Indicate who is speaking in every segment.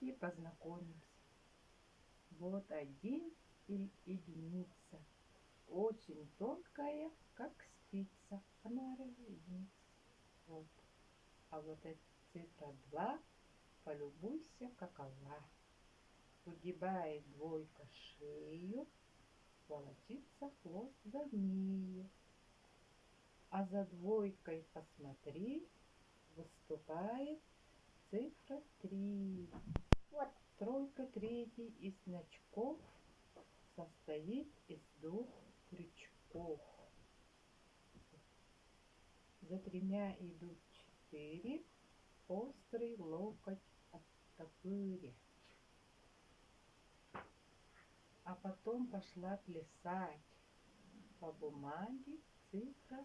Speaker 1: Давайте познакомимся. Вот один единица, очень тонкая, как спица. Она единица. Вот. А вот эта цифра 2, полюбуйся, какова. Выгибает двойка шею, волочится хвост за нею. А за двойкой, посмотри, выступает цифра 3.
Speaker 2: Вот.
Speaker 1: Тройка третий из значков состоит из двух крючков. За тремя идут 4, острый локоть оттопыря. А потом пошла плясать по бумаге цифра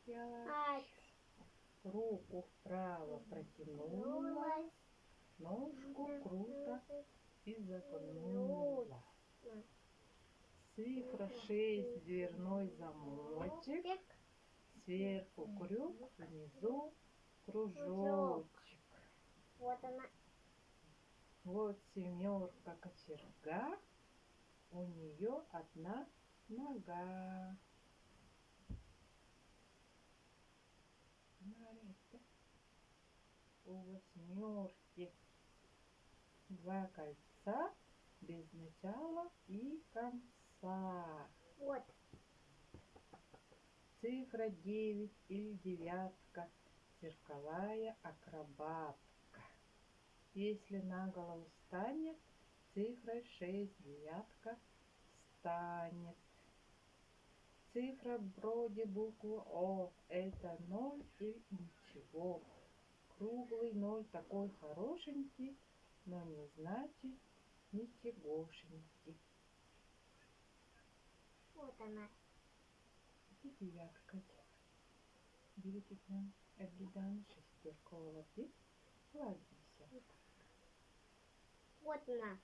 Speaker 1: 5. Руку вправо протянула, ножку круто изогнула. Цифра 6, дверной замочек, сверху крюк, внизу кружочек.
Speaker 2: Вот она.
Speaker 1: Вот семерка кочерга, у нее одна нога. Смотрите, у восьмерки два кольца без начала и конца.
Speaker 2: Вот.
Speaker 1: Цифра 9 или девятка, цирковая акробатка. Если на голову станет, цифрой 6 девятка станет. Цифра вроде буквы О, это 0 и ничего. Круглый 0 такой хорошенький, но не значит ничегошенький.
Speaker 2: Вот она.
Speaker 1: И девятка. Берите к нам Эргидан, шестерка, лапик, ладимся.
Speaker 2: Вот она.